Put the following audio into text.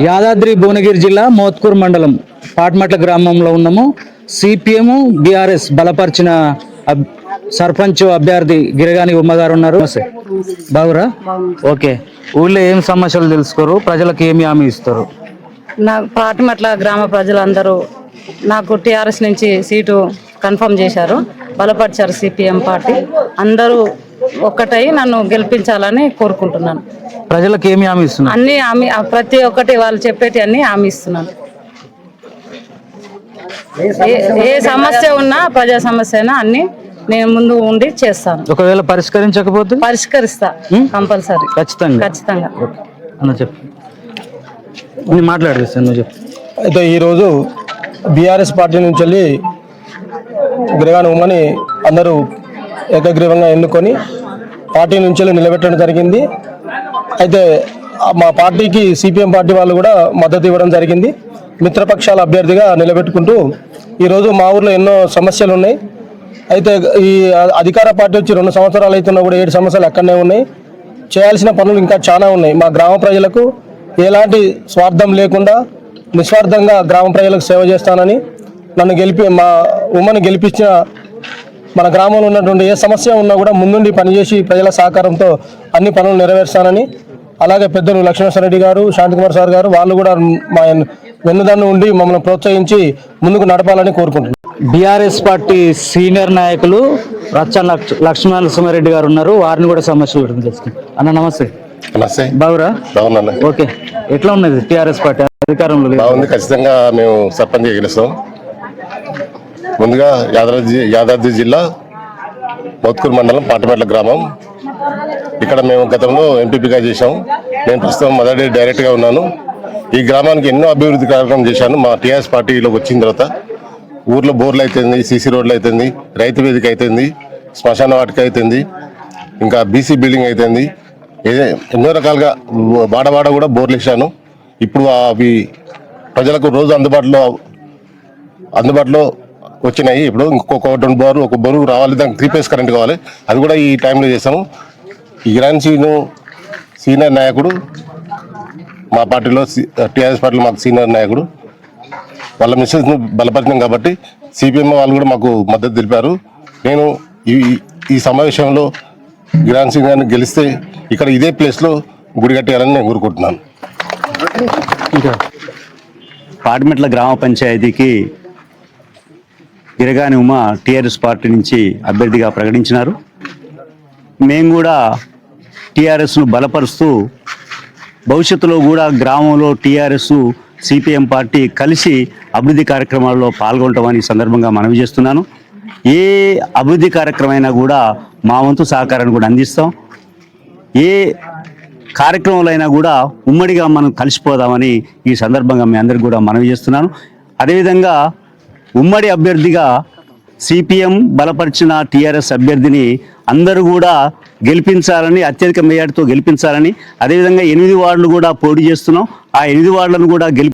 యాదాద్రి భువనగిరి జిల్లా మోత్కూర్ మండలం పాట్మట్ల గ్రామంలో ఉన్నాము. సిపిఎం బీఆర్ఎస్ బలపరిచిన సర్పంచ్ అభ్యర్థి గిరగాని ఉమ్మగారు ఉన్నారు. బాగురా? ఓకే. ఊళ్ళో ఏం సమస్యలు తెలుసుకోరు, ప్రజలకు ఏమి హామీ ఇస్తారు? నాకు పాట్మట్ల గ్రామ ప్రజలందరూ నాకు టీఆర్ఎస్ నుంచి సీటు కన్ఫర్మ్ చేశారు, బలపరిచారు. సిపిఎం పార్టీ అందరూ ఒక్కటై నన్ను గెలిపించాలని కోరుకుంటున్నాను. ప్రజలకు ఏమి హామీ ఇస్తున్నారు? అన్ని హామీ, ప్రతి ఒక్కటి వాళ్ళు చెప్పేటి అన్ని హామీ ఇస్తున్నాను. ఏ సమస్య ఉన్నా, ప్రజా సమస్య అయినా అన్ని నేను ముందు ఉండి చేస్తాను. ఒకవేళ పరిష్కరించకపోతే పరిష్కరిస్తా కంపల్సరీ, ఖచ్చితంగా. అన్న చెప్పు, నేను మాట్లాడేస్తాను, నువ్వు చెప్పు. అయితే ఈరోజు బీఆర్ఎస్ పార్టీ నుంచి వెళ్ళి గిరగాని ఉమ్మని అందరూ ఏకగ్రీవంగా ఎన్నుకొని పార్టీ నుంచి వెళ్ళి నిలబెట్టడం జరిగింది. అయితే మా పార్టీకి సిపిఎం పార్టీ వాళ్ళు కూడా మద్దతు ఇవ్వడం జరిగింది. మిత్రపక్షాల అభ్యర్థిగా నిలబెట్టుకుంటూ ఈరోజు మా ఊర్లో ఎన్నో సమస్యలు ఉన్నాయి. అయితే ఈ అధికార పార్టీ వచ్చి 2 సంవత్సరాలు అవుతున్నా కూడా 7 సమస్యలు అక్కడనే ఉన్నాయి. చేయాల్సిన పనులు ఇంకా చాలా ఉన్నాయి. మా గ్రామ ప్రజలకు ఎలాంటి స్వార్థం లేకుండా నిస్వార్థంగా గ్రామ ప్రజలకు సేవ చేస్తానని మా ఉమ్మని గెలిపించిన మన గ్రామంలో ఉన్నటువంటి ఏ సమస్య ఉన్నా కూడా ముందుండి పనిచేసి ప్రజల సహకారంతో అన్ని పనులు నెరవేర్స్తానని, అలాగే పెద్దలు లక్ష్మీనరసింహారెడ్డి గారు, శాంతికుమార్ సార్ గారు వాళ్ళు కూడా మా వెన్నుదన్ను ఉండి మమ్మల్ని ప్రోత్సహించి ముందుకు నడపాలని కోరుకుంటున్నాను. బీఆర్ఎస్ పార్టీ సీనియర్ నాయకులు లక్ష్మీనరసింహారెడ్డి గారు ఉన్నారు, వారిని కూడా సమస్యలు తెలుసుకుంటాం. అన్న నమస్తే. నమస్తే. బాగురా? బాగున్నా. ఓకే. ఎట్లా ఉన్నది టీఆర్ఎస్ పార్టీ అధికారంలో? బాగుంది, ఖచ్చితంగా మేము సర్పంచ్ గెలుస్తాం. ముందుగా యాదాద్రి జిల్లా మోత్కూర్ మండలం పాటమెట్ల గ్రామం. ఇక్కడ మేము గతంలో ఎంపీపీగా చేశాం. నేను ప్రస్తుతం మొదటి డైరెక్ట్గా ఉన్నాను. ఈ గ్రామానికి ఎన్నో అభివృద్ధి కార్యక్రమం చేశాను. మా టీఆర్ఎస్ పార్టీలోకి వచ్చిన తర్వాత ఊర్లో బోర్లు అవుతుంది, సీసీ రోడ్లు అవుతుంది, రైతు వేదిక అవుతుంది, శ్మశాన వాటిక అవుతుంది, ఇంకా బీసీ బిల్డింగ్ అవుతుంది. ఎన్నో రకాలుగా వాడవాడ కూడా బోర్లు వేసాను. ఇప్పుడు అవి ప్రజలకు రోజు అందుబాటులో వచ్చినాయి. ఇప్పుడు ఇంకొక 2 బోరు, ఒక బోరు రావాలి, దానికి 3 ఫేజ్ కరెంట్ కావాలి. అది కూడా ఈ టైంలో చేసాము. ఈ గిరాన్ సీనియర్ నాయకుడు మా పార్టీలో, టీఆర్ఎస్ పార్టీలో మాకు సీనియర్ నాయకుడు. వాళ్ళ మిస్సెస్ను బలపరిచాం కాబట్టి సిపిఎం వాళ్ళు కూడా మాకు మద్దతు తెలిపారు. నేను ఈ సమావేశంలో గిరాన్ సింగ్ గారిని గెలిస్తే ఇక్కడ ఇదే ప్లేస్లో గుడి కట్టేయాలని నేను కోరుకుంటున్నాను. పాట్మెట్ల గ్రామ పంచాయతీకి గిరగాని ఉమ టీఆర్ఎస్ పార్టీ నుంచి అభ్యర్థిగా ప్రకటించినారు. మేము కూడా టీఆర్ఎస్ను బలపరుస్తూ భవిష్యత్తులో కూడా గ్రామంలో టీఆర్ఎస్ సిపిఎం పార్టీ కలిసి అభివృద్ధి కార్యక్రమాల్లో పాల్గొంటామని సందర్భంగా మనవి చేస్తున్నాను. ఏ అభివృద్ధి కార్యక్రమైనా కూడా మా వంతు సహకారాన్ని కూడా అందిస్తాం. ఏ కార్యక్రమాలు అయినా కూడా ఉమ్మడిగా మనం కలిసిపోదామని ఈ సందర్భంగా మీ అందరికీ కూడా మనవి చేస్తున్నాను. అదేవిధంగా ఉమ్మడి అభ్యర్థిగా సిపిఎం బలపరిచిన టీఆర్ఎస్ అభ్యర్థిని అందరూ కూడా గెలిపించాలని, అత్యధిక మెజార్టీతో గెలిపించాలని, అదేవిధంగా 8 వార్డులు కూడా పోటీ చేస్తున్నాం. ఆ 8 వార్డులను కూడా